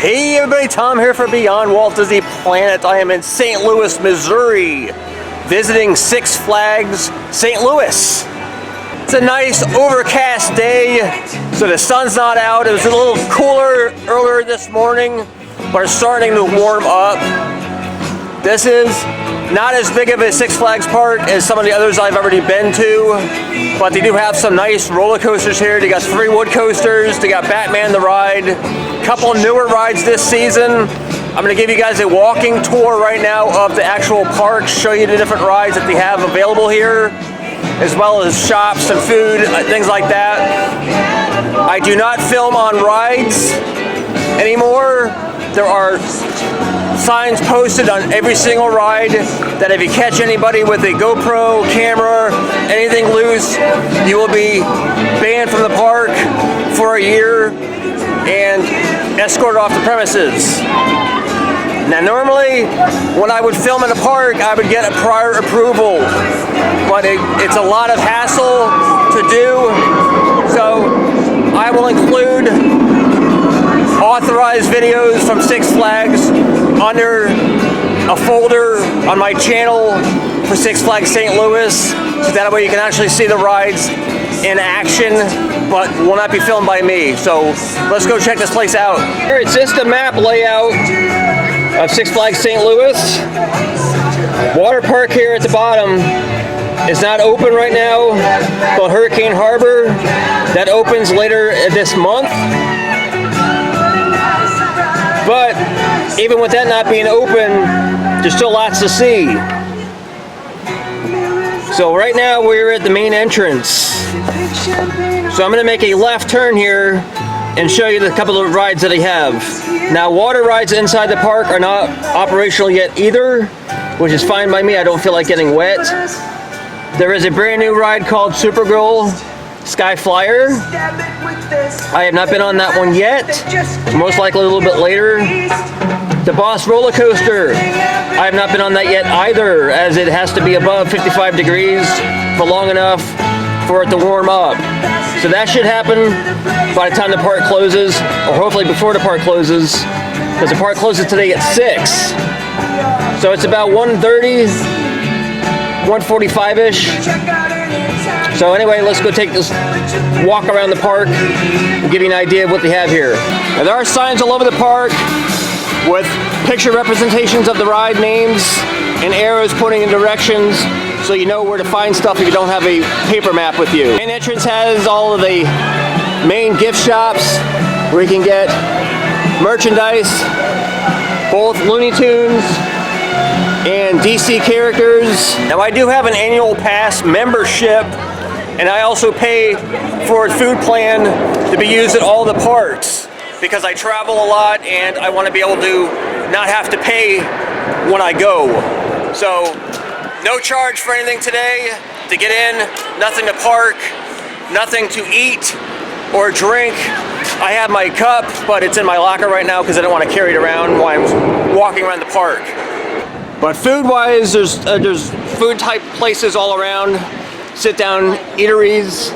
Hey everybody, Tom here for Beyond Walt Disney Planet. I am in St. Louis, Missouri, visiting Six Flags St. Louis. It's a nice overcast day, so the sun's not out. It was a little cooler earlier this morning, but it's starting to warm up. This is not as big of a Six Flags park as some of the others I've already been to, but they do have some nice roller coasters here. They got 3 wood coasters, they got Batman the ride, a couple newer rides this season. I'm going to give you guys a walking tour right now of the actual park, show you the different rides that they have available here, as well as shops and food, things like that. I do not film on rides anymore. There are signs posted on every single ride that if you catch anybody with a GoPro camera, anything loose, you will be banned from the park for a year and escorted off the premises. Now normally when I would film in a park I would get a prior approval, but it's a lot of hassle to do, so I will include authorized videos from Six Flags under a folder on my channel for Six Flags St. Louis, so that way you can actually see the rides in action, but will not be filmed by me. So let's go check this place out. Here it's just a map layout of Six Flags St. Louis. Water park here at the bottom is not open right now, called Hurricane Harbor. That opens later this month. But even with that not being open, there's still lots to see. So right now we're at the main entrance. So I'm going to make a left turn here and show you the couple of rides that they have. Now water rides inside the park are not operational yet either, which is fine by me. I don't feel like getting wet. There is a brand new ride called Supergirl Sky Flyer. I have not been on that one yet. Most likely a little bit later. The Boss roller coaster. I have not been on that yet either, as it has to be above 55 degrees for long enough for it to warm up. So that should happen by the time the park closes, or hopefully before the park closes, because the park closes today at 6. So it's about 1:30, 1:45-ish. So anyway, let's go take this walk around the park and give you an idea of what they have here. Now there are signs all over the park with picture representations of the ride names and arrows pointing in directions, so you know where to find stuff if you don't have a paper map with you. Main entrance has all of the main gift shops where you can get merchandise, both Looney Tunes and DC characters. Now I do have an annual pass membership, and I also pay for a food plan to be used at all the parks because I travel a lot and I want to be able to not have to pay when I go. So no charge for anything today to get in, nothing to park, nothing to eat or drink. I have my cup, but it's in my locker right now because I don't want to carry it around while I'm walking around the park. But food-wise, there's food type places all around. Sit-down eateries.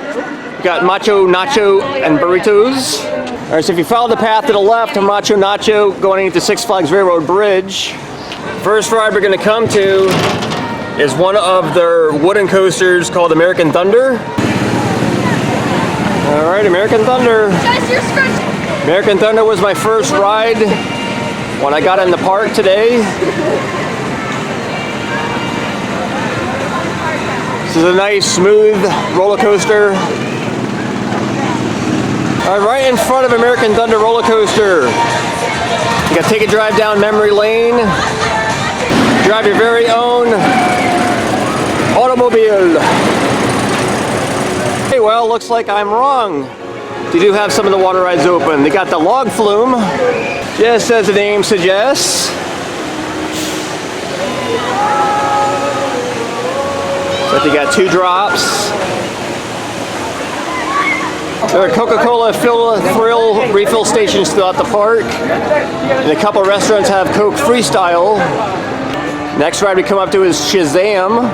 Got Macho Nacho and burritos. All right, so if you follow the path to the left of Macho Nacho going into Six Flags Railroad Bridge, first ride we're going to come to is one of their wooden coasters called American Thunder. All right, American Thunder. American Thunder was my first ride when I got in the park today. This is a nice, smooth roller coaster. All right, right in front of American Thunder roller coaster, you gotta take a drive down memory lane. Drive your very own automobile. Hey, well, looks like I'm wrong. They do have some of the water rides open. They got the log flume, just as the name suggests. But they got 2 drops. There are Coca-Cola Thrill refill stations throughout the park. And a couple restaurants have Coke Freestyle. Next ride we come up to is Shazam.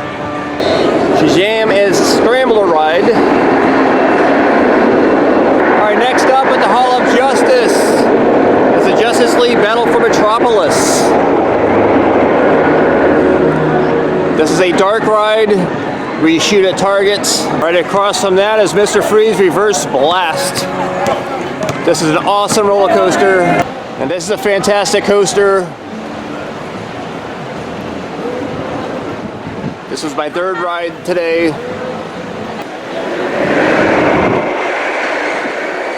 Shazam is Scrambler ride. Alright, next up at the Hall of Justice is the Justice Ripley Battle for Metropolis. This is a dark ride where you shoot at targets. Right across from that is Mr. Freeze Reverse Blast. This is an awesome roller coaster, and this is a fantastic coaster. This was my third ride today.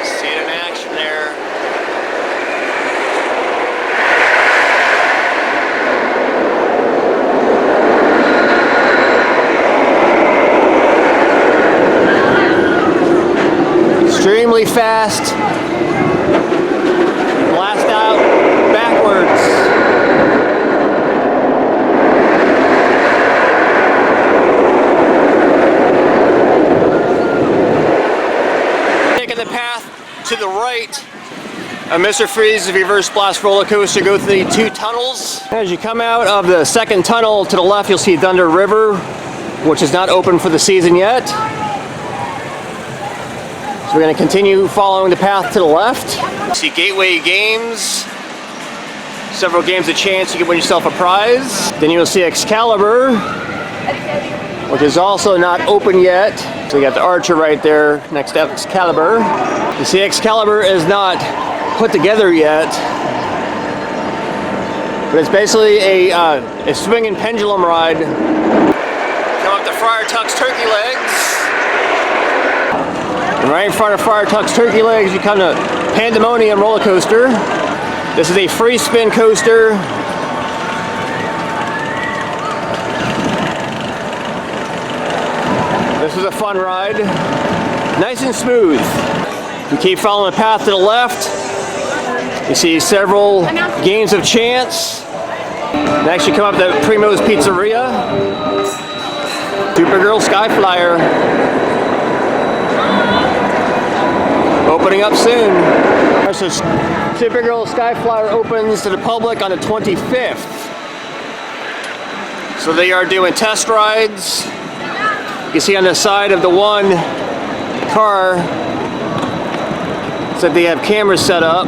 See it in action there. Extremely fast. Blast out backwards. Taking the path to the right of Mr. Freeze's Reverse Blast roller coaster, go through the two tunnels. As you come out of the second tunnel to the left, you'll see Thunder River, which is not open for the season yet. We're going to continue following the path to the left. See Gateway Games. Several games of chance you can win yourself a prize. Then you'll see Excalibur, which is also not open yet. So you got the Archer right there next to Excalibur. You see Excalibur is not put together yet. But it's basically a swinging pendulum ride. Come up to Friar Tuck's Turkey Legs. And right in front of Friar Tuck's Turkey Legs, you come to Pandemonium roller coaster. This is a free spin coaster. This is a fun ride. Nice and smooth. You keep following the path to the left. You see several games of chance. Next you come up to Primo's Pizzeria. Supergirl Skyflyer. Opening up soon. So Supergirl Skyflyer opens to the public on the 25th. So they are doing test rides. You see on the side of the one car, so they have cameras set up.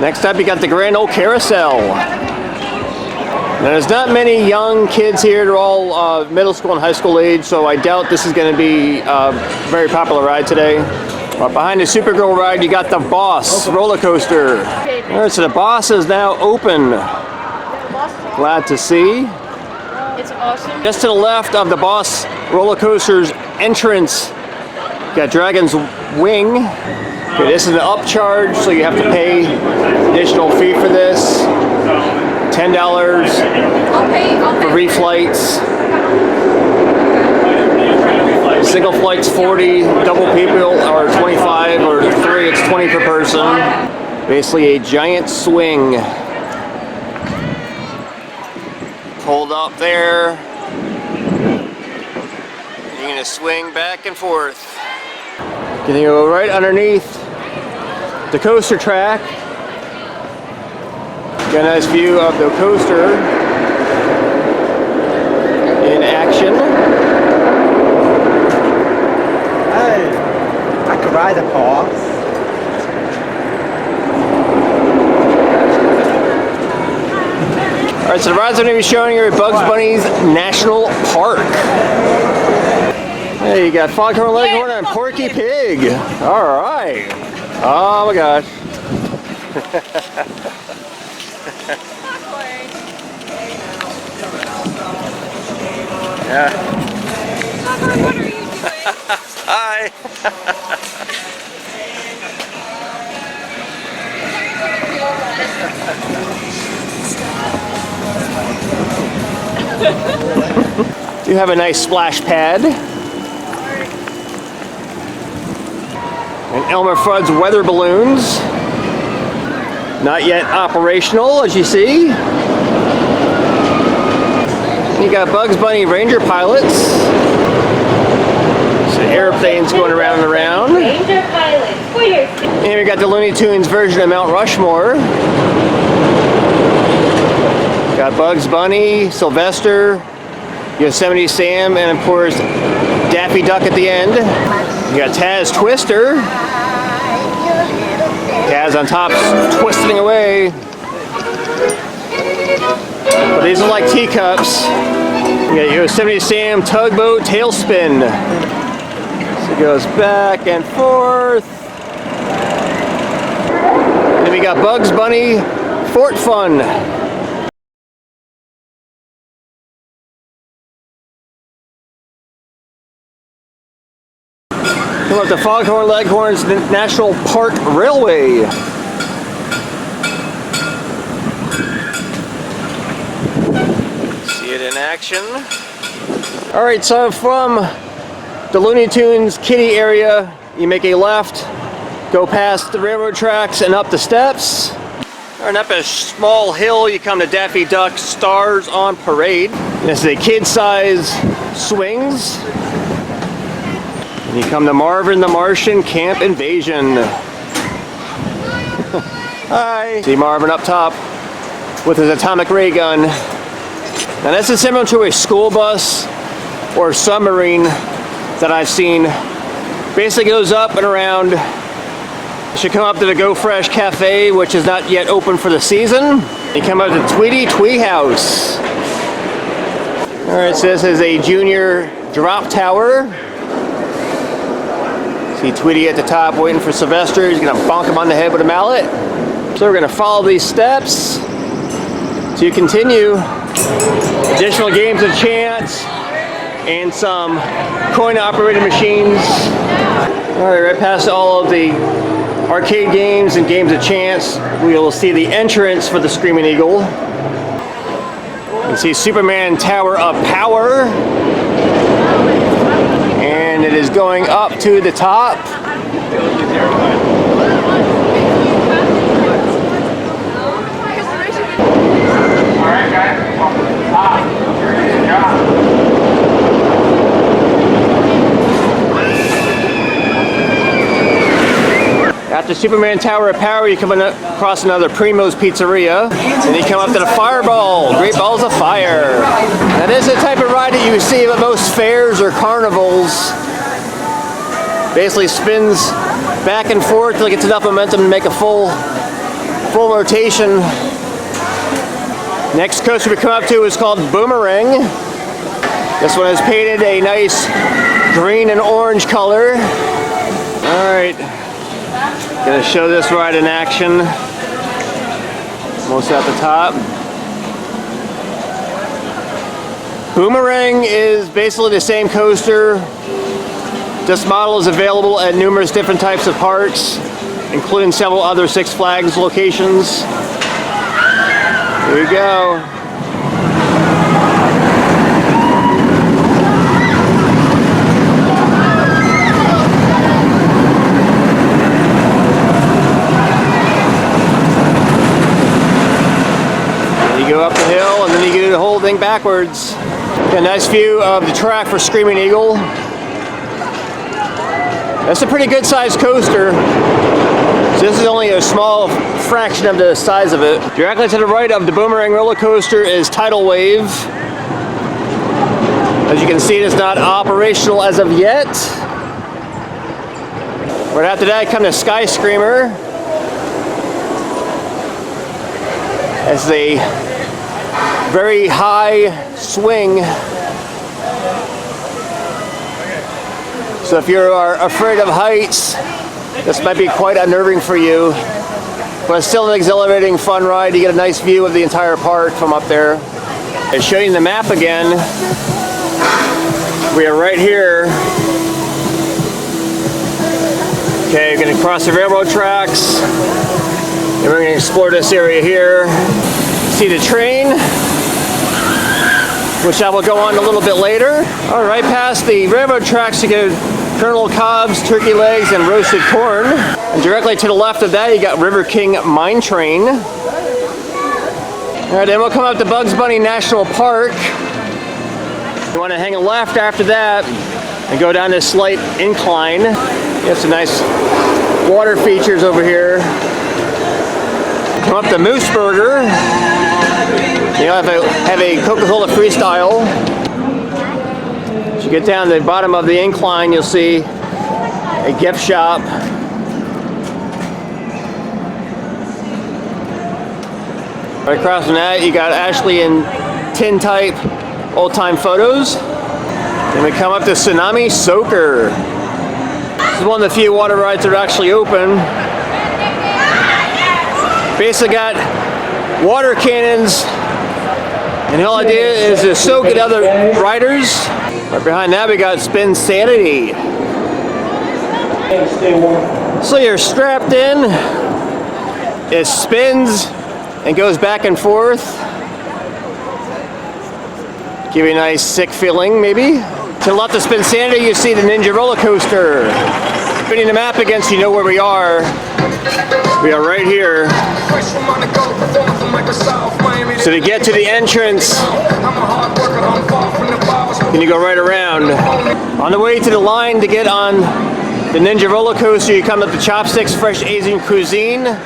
Next up you got the Grand Ole Carousel. Now there's not many young kids here, they're all middle school and high school age, so I doubt this is going to be a very popular ride today. But behind the Supergirl ride, you got the Boss roller coaster. Alright, so the Boss is now open. Glad to see. It's awesome. Just to the left of the Boss roller coaster's entrance, you got Dragon's Wing. Okay, this is an upcharge, so you have to pay additional fee for this. $10 for reflights. Single flight's 40, double people are 25, or 3 it's 20 per person. Basically a giant swing. Hold up there. You're gonna swing back and forth. You're gonna go right underneath the coaster track. Got a nice view of the coaster in action. I could ride a horse. Alright, so the rides I'm going to be showing you are at Bugs Bunny's National Park. Hey, you got Foghorn Leghorn and Porky Pig. Alright. Oh my gosh. Yeah. Foghorn, what are you doing? Hi. You have a nice splash pad. And Elmer Fudd's weather balloons. Not yet operational, as you see. You got Bugs Bunny Ranger pilots. So airplanes going around and around. Ranger pilots, for your... And we got the Looney Tunes version of Mount Rushmore. Got Bugs Bunny, Sylvester, Yosemite Sam, and of course Daffy Duck at the end. You got Taz Twister. Taz Guys on top's twisting away. But these are like teacups. You got Yosemite Sam tugboat tailspin. So it goes back and forth. And then we got Bugs Bunny Fort Fun. Come up the Foghorn Leghorns National Park Railway. See it in action. All right, so from the Looney Tunes kiddie area, you make a left, go past the railroad tracks and up the steps. And up a small hill, you come to Daffy Duck's Stars on Parade. This is a kid-size swings. And you come to Marvin the Martian Camp Invasion. Hi. See Marvin up top with his atomic ray gun. Now this is similar to a school bus or submarine that I've seen. Basically goes up and around. You should come up to the Go Fresh Cafe, which is not yet open for the season. You come up to Tweety Twee House. Alright, so this is a junior drop tower. See Tweety at the top waiting for Sylvester. He's gonna bonk him on the head with a mallet. So we're gonna follow these steps to continue. Additional games of chance and some coin-operated machines. All right, right past all of the arcade games and games of chance, we will see the entrance for the Screaming Eagle. You can see Superman Tower of Power. And it is going up to the top. Alright guys, welcome to the top. Good job. After Superman Tower of Power, you come across another Primo's Pizzeria. Then you come up to the Fireball, Great Balls of Fire. Now this is the type of ride that you see at most fairs or carnivals. Basically spins back and forth till it gets enough momentum to make a full rotation. Next coaster we come up to is called Boomerang. This one is painted a nice green and orange color. All right. Gonna show this ride in action. Almost at the top. Boomerang is basically the same coaster. This model is available at numerous different types of parks, including several other Six Flags locations. Here we go. Go up the hill and then you do the whole thing backwards. Got a nice view of the track for Screaming Eagle. That's a pretty good sized coaster. So this is only a small fraction of the size of it. Directly to the right of the Boomerang roller coaster is Tidal Wave. As you can see, it's not operational as of yet. Right after that, come to Sky Screamer. It's a very high swing. So if you are afraid of heights, this might be quite unnerving for you. But it's still an exhilarating, fun ride. You get a nice view of the entire park from up there. And showing the map again, we are right here. Okay, we're gonna cross the railroad tracks. And we're gonna explore this area here. See the train, which I will go on a little bit later. All right, past the railroad tracks, you get Colonel Cobb's turkey legs and roasted corn. And directly to the left of that, you got River King Mine Train. All right, then we'll come up to Bugs Bunny National Park. You want to hang a left after that and go down this slight incline. You have some nice water features over here. Come up to Moose Burger. You know, have a Coca-Cola Freestyle. As you get down to the bottom of the incline, you'll see a gift shop. Right across from that, you got Ashley and Tin Type Old Time Photos. Then we come up to Tsunami Soaker. This is one of the few water rides that are actually open. Basically got water cannons, and the whole idea is to soak at other riders. Right behind that, we got Spin Sanity. So you're strapped in, it spins and goes back and forth. Give you a nice sick feeling, maybe. To the left of Spin Sanity, you see the Ninja roller coaster. Spinning the map against, you know where we are. We are right here. So to get to the entrance, then you go right around. On the way to the line to get on the Ninja roller coaster, you come up to Chopsticks Fresh Asian Cuisine.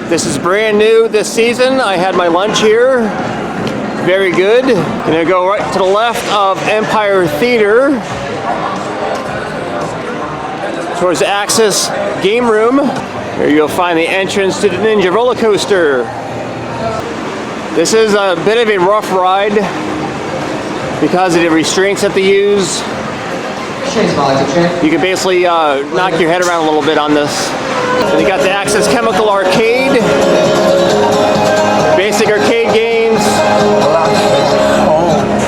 This is brand new this season. I had my lunch here. Very good. Gonna go right to the left of Empire Theater towards the Axis Game Room. Here you'll find the entrance to the Ninja roller coaster. This is a bit of a rough ride because of the restraints that they use. You can basically knock your head around a little bit on this. Then you got the Axis Chemical Arcade, basic arcade games,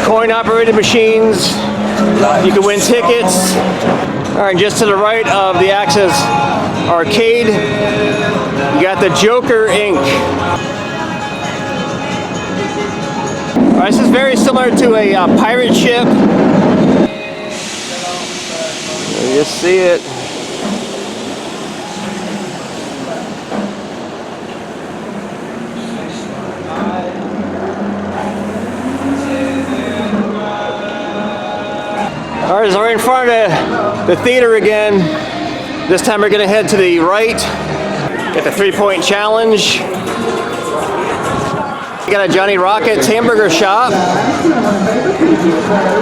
coin-operated machines. You can win tickets. All right, just to the right of the Axis Arcade, you got the Joker Inc. All right, this is very similar to a pirate ship. You just see it. All right, so we're in front of the theater again. This time we're gonna head to the right, get the 3-point challenge. You got a Johnny Rockets hamburger shop.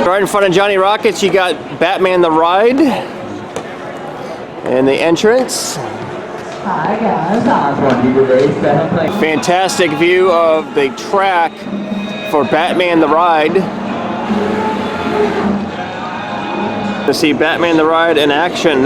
Right in front of Johnny Rockets, you got Batman the Ride and the entrance. Hi guys, Oswald today. Fantastic view of the track for Batman the Ride. To see Batman the Ride in action.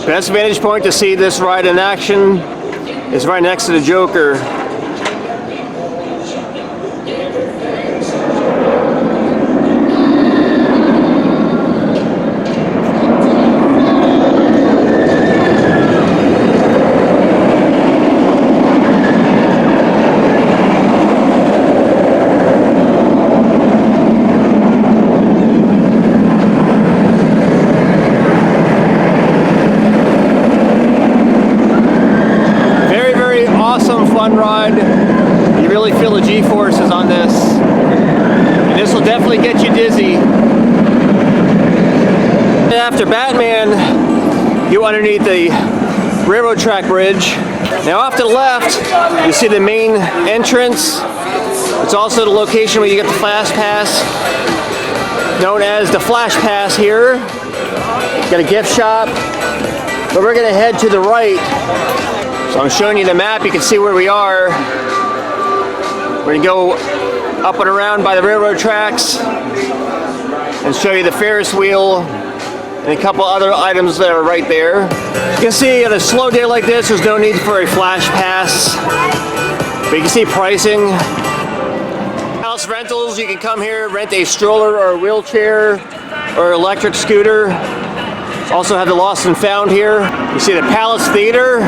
Best vantage point to see this ride in action is right next to the Joker. Fun ride. You really feel the G-forces on this. And this will definitely get you dizzy. After Batman, you underneath the railroad track bridge. Now off to the left, you see the main entrance. It's also the location where you get the Flash Pass, known as the Flash Pass here. Got a gift shop. But we're gonna head to the right. So I'm showing you the map, you can see where we are. We're gonna go up and around by the railroad tracks and show you the Ferris wheel and a couple other items that are right there. You can see on a slow day like this, there's no need for a flash pass, but you can see pricing. House rentals, you can come here, rent a stroller or a wheelchair or electric scooter. Also have the Lost and Found here. You see the Palace Theater.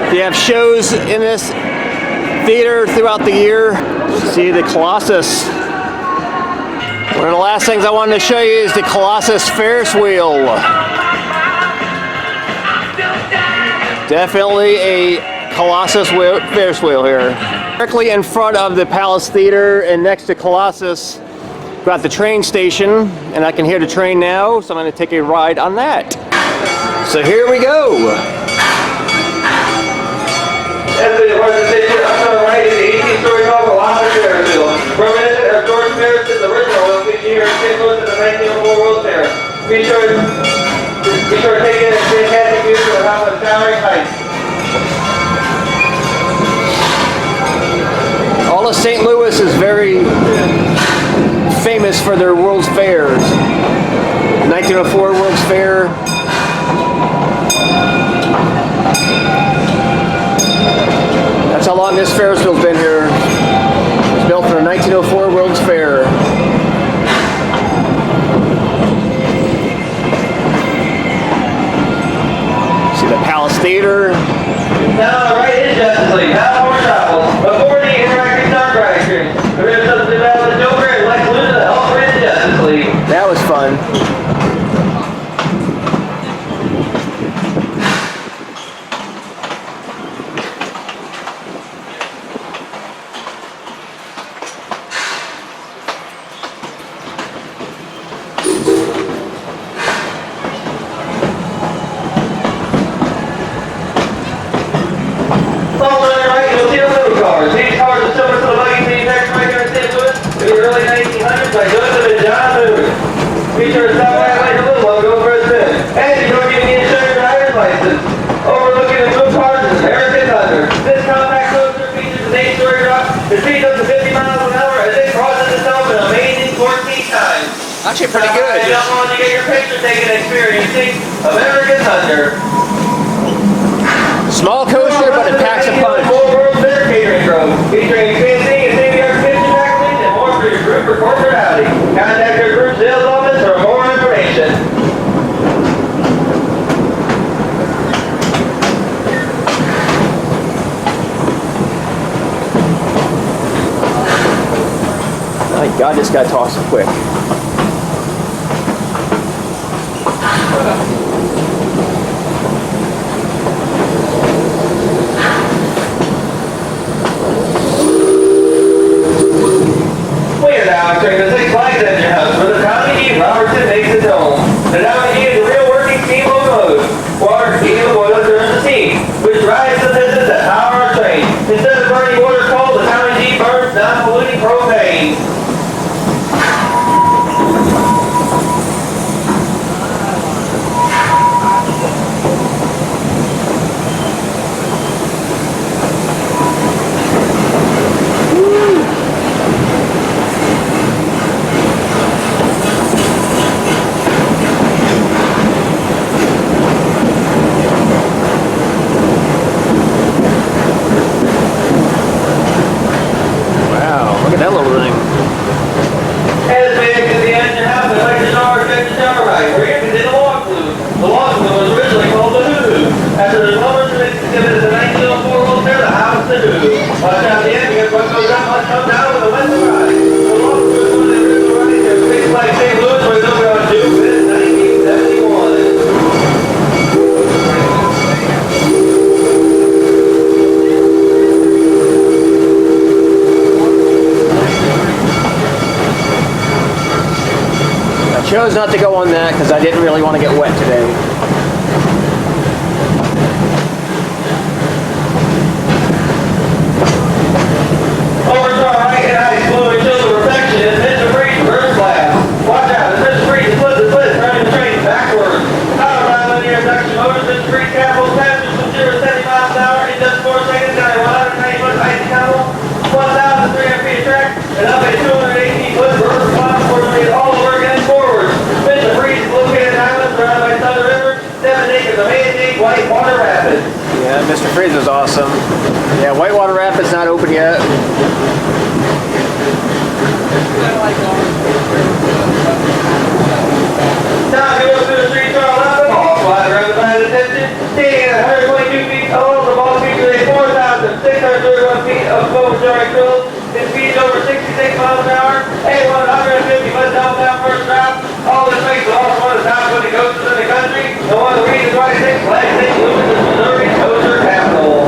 You have shows in this theater throughout the year. See the Colossus. One of the last things I wanted to show you is the Colossus Ferris wheel. Definitely a Colossus Ferris wheel here. Directly in front of the Palace Theater and next to Colossus, got the train station, and I can hear the train now, so I'm going to take a ride on that. So here we go. As the station up to the right is the 18-story Dallas, St. Louis is very famous for their World's Fairs. 1904 World's Fair. That's how long this Ferris wheel's been here. It was built for the 1904 World's Fair. See the Palace Theater. Now, right in Justice League, how more travels. Before the interactive dark ride screen, we're going to substitute out the Joker and Lex Luthor to help win the Justice League. That was fun. Also on your right, you'll see the little cars. These cars are similar to the buggy team next right here in St. Louis in the early 1900s by Joseph and John Moon. Feature a Southwest like a little logo for a spin. And you don't even need to show your driver's license. Overlooking the blue cars is American Thunder. This compact coaster features an 8-story drop. It speeds up to 50 miles an hour as it crosses itself an amazing 14 times. Actually pretty good. Jump on to get your picture taken experiencing American Thunder. Small coaster, but it packs a punch. Full world dinner catering grove, featuring fancy and state-of-the-art kitchen packages and more for your group or corporate outing. Contact your group sales office for more information. My God, this guy talks so quick. Weird Alex, during the Six Flags at your house, where the Tommy G Robertson makes its home. The Tommy G is a real working steam locomotive. Water heating the boiler turns the steam, which drives the business that power our train. Instead of burning water coal, the Tommy G burns non-polluting propane. Wow, look at that little thing. As big as the engine house, I'd like to know our check the shower right. We're here in the log flume. The log flume was originally called the hoo-hoo. After the numbers and exhibited the 1904 World Fair, the house the hoo-hoo. Watch out the end because what goes up must come down with the west ride. The log flume was one of the original rides that was fixed like St. Louis where they'll go to in 1971. I chose not to go on that because I didn't really want to get wet today. Over to our right and ice fluid shows the reflection is Mr. Freeze reverse blast. Watch out, as Mr. Freeze split the split, turning the train backwards. Power by linear induction motors, Mr. Freeze capital passengers from 0 to 70 miles an hour in just 4 seconds down a 190 foot icy tunnel, 1,300 feet of track, and up a 218 foot reverse climb coordinated all over again forward. Mr. Freeze is located in islands surrounded by Thunder River, 7 acres of man-made whitewater rapids. Yeah, Mr. Freeze is awesome. Yeah, Whitewater Rapids not open yet. Now, if you look through the streets are all up, the ball flies around the side of the attention. Standing at 122 feet tall, the ball features a 4,631 feet of foam jarring fills. It speeds over 66 miles an hour, a 150 foot down first drop. All this makes it also one of the top 20 coasters in the country, and one of the reasons why Six Flags St. Louis is Missouri's coaster capital.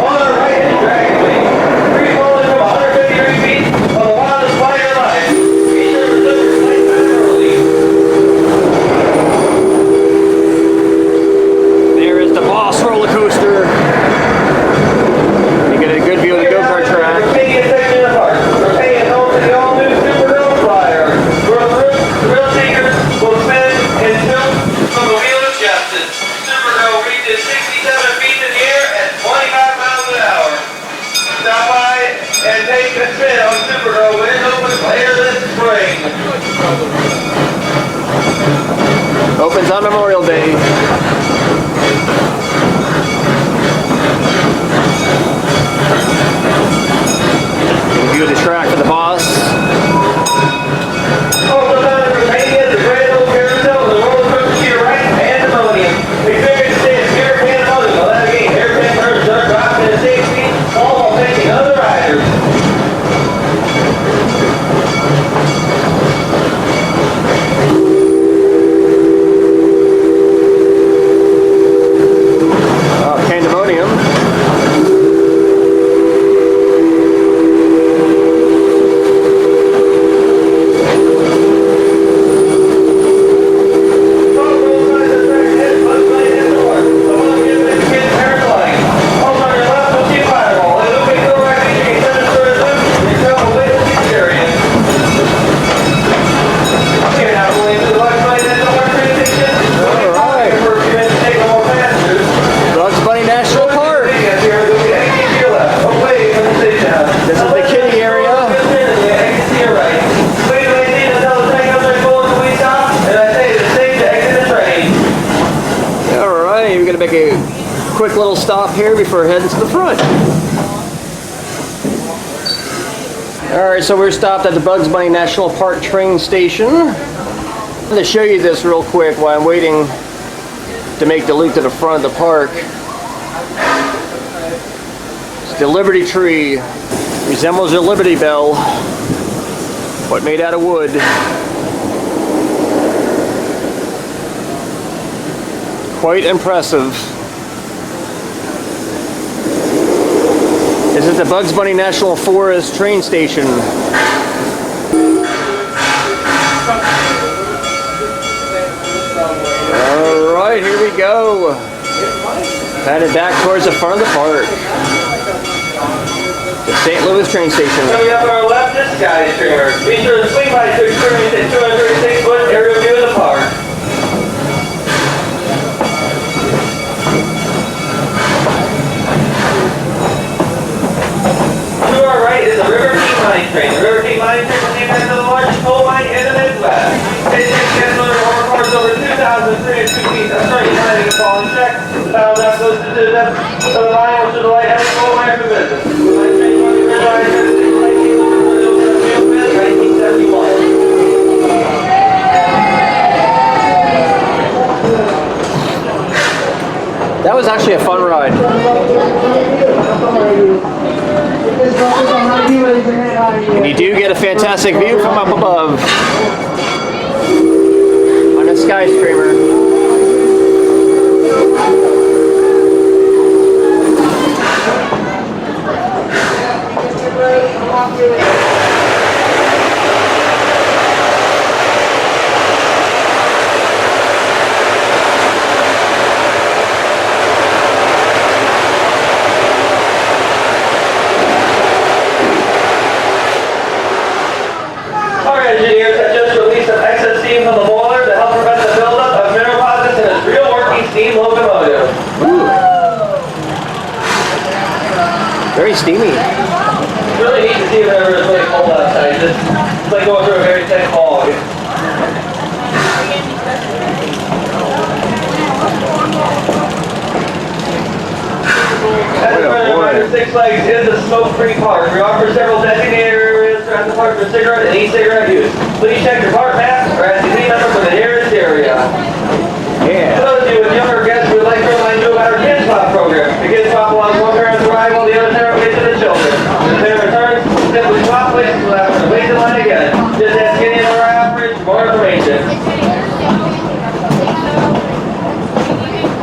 On our right is Dragon Wing, free falling from 153 feet on the wildest flight of life. Be sure to reserve your flight time early. There on Memorial Day. View the track for the boss. Also found in Romania, the Randall Duell, the roller coaster to your right, pandemonium. Experience this pure pandemonium. Well, that again, airplane birds are dropped in a safe speed, all while facing other riders. Pandemonium. Quick little stop here before heading to the front. Alright, so we're stopped at the Bugs Bunny National Park train station. I'm going to show you this real quick while I'm waiting to make the loop to the front of the park. It's the Liberty Tree. Resembles a Liberty Bell, but made out of wood. Quite impressive. This is the Bugs Bunny National Forest train station. Alright, here we go. Headed back towards the front of the park. The St. Louis train station. Coming up on our left, this skyscraper. Be sure to swing by to experience a 236-foot aerial view of the park. Is the River King Mine Train. The River King Mine Train was named after the largest coal mine in the Midwest. It takes gasoline ore cars over 2,302 feet. I'm sorry, you're not even falling check. The power that goes to the depth of the mine, which is the lighthouse coal mine for business. The mine train was the red line since 1971. That was actually a fun ride. And you do get a fantastic view from up above on a skyscraper. Engineers have just released some excess steam from the boiler to help prevent the buildup of mineral deposits in its real working steam locomotive. Ooh. Very steamy. It's really neat to see whenever it's really cold outside. It's like going through a very thick fog. As a Six Flags is a smoke-free park. We offer several designated areas throughout the park for cigarette and e-cigarette use. Please check your park map or ask the team member for the nearest area. Yeah. For those of you with younger guests, we would like to remind you about our Kids Pop program. The Kids Pop allows one parent to ride while the other parent waits for the children. When the parent returns, simply swap places without having to wait in line again. Just ask any of our operators for more information.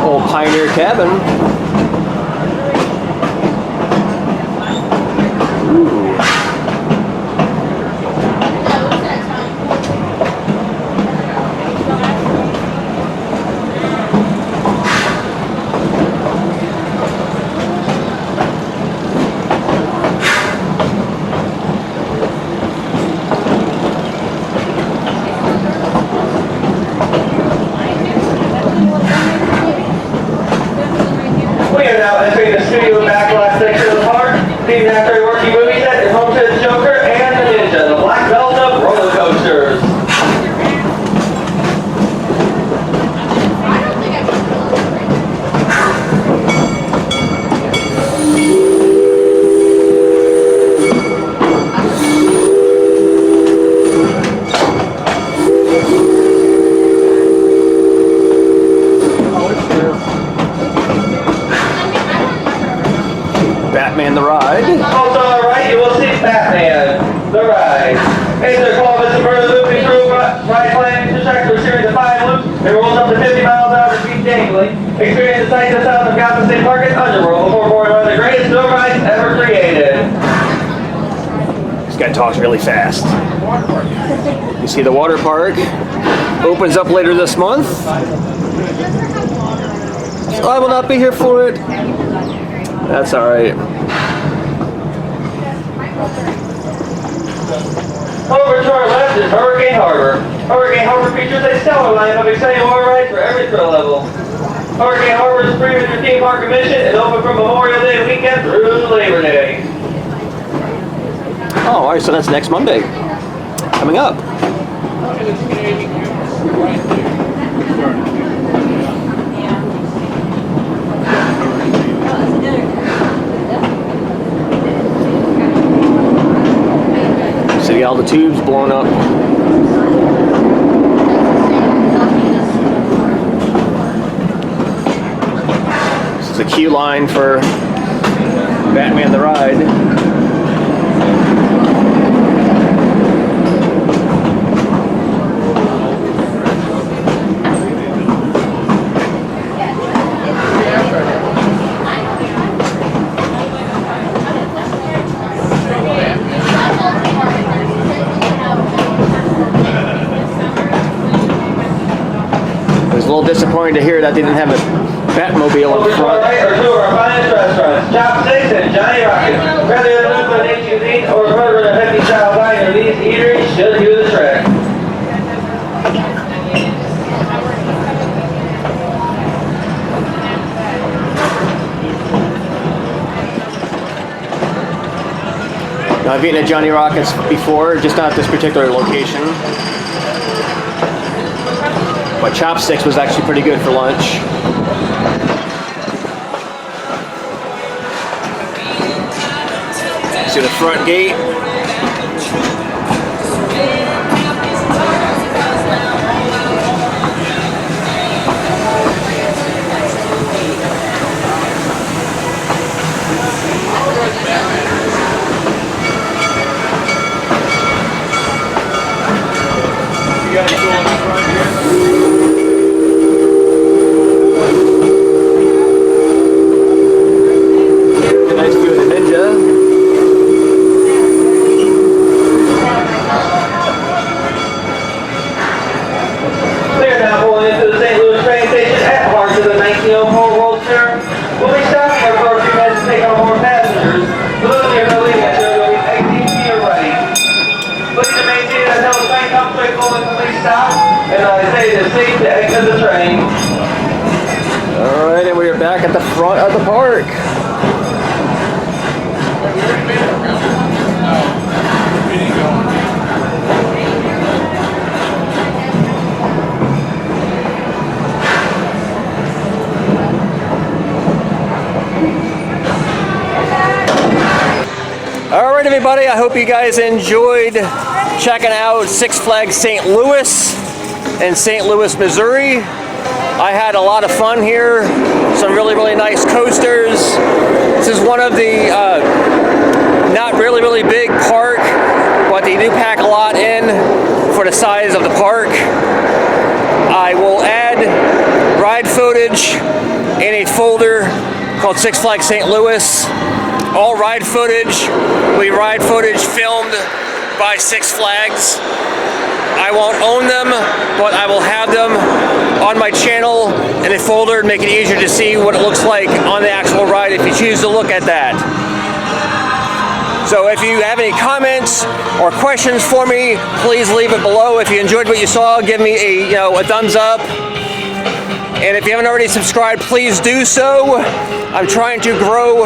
Old Pioneer Cabin. Batman the Ride. Also on the right, you will see Batman the Ride. It's a 12 further looping through right lane intersects with a series of 5 loops. It rolls up to 50 miles an hour to keep dangling. Experience the sights and sounds of Gotham State Park and Underworld before boarding one of the greatest snow rides ever created. This guy talks really fast. You see the water park opens up later this month. So I will not be here for it. That's alright. Over to our left is Hurricane Harbor. Hurricane Harbor features a stellar lineup of exciting water rides for every thrill level. Hurricane Harbor is free with your theme park admission and open from Memorial Day weekend through Labor Day. Oh, alright, so that's next Monday. Coming up. See all the tubes blown up. This is a queue line for Batman the Ride. A little disappointing to hear that they didn't have a Batmobile Over up to our front. right are 2 of our finest restaurants, Chopsticks and Johnny Rockets. Whether you're looking for an HUV or a burger and a hefty style diner, these eateries should do the trick. Now, I've eaten at Johnny Rockets before, just not at this particular location. But Chopsticks was actually pretty good for lunch. See the front gate. You guys go on the front here. Nice view of the Ninja. Clear now pulling into the St. Louis train station at parts of the 1904 World Fair. We'll be stopping here for a few minutes to take on more passengers. For those of you who are leaving at there, will be exiting to your right. Please remain seated until the train comes to a full and complete stop. And I say it is safe to exit the train. Alright, and we are back at the front of the park. Alright everybody, I hope you guys enjoyed checking out Six Flags St. Louis in St. Louis, Missouri. I had a lot of fun here. Some really, really nice coasters. This is one of the not really big park, but they do pack a lot in for the size of the park. I will add ride footage in a folder called Six Flags St. Louis. All ride footage will be ride footage filmed by Six Flags. I won't own them, but I will have them on my channel in a folder and make it easier to see what it looks like on the actual ride if you choose to look at that. So if you have any comments or questions for me, please leave it below. If you enjoyed what you saw, give me a thumbs up. And if you haven't already subscribed, please do so. I'm trying to grow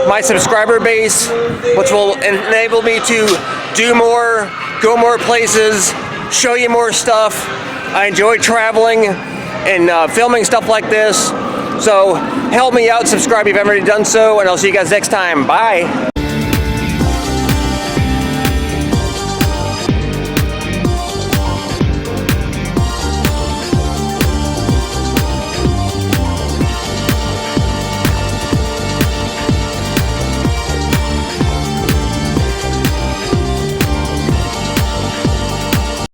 my subscriber base, which will enable me to do more, go more places, show you more stuff. I enjoy traveling and filming stuff like this. So help me out, subscribe if you haven't already done so, and I'll see you guys next time. Bye.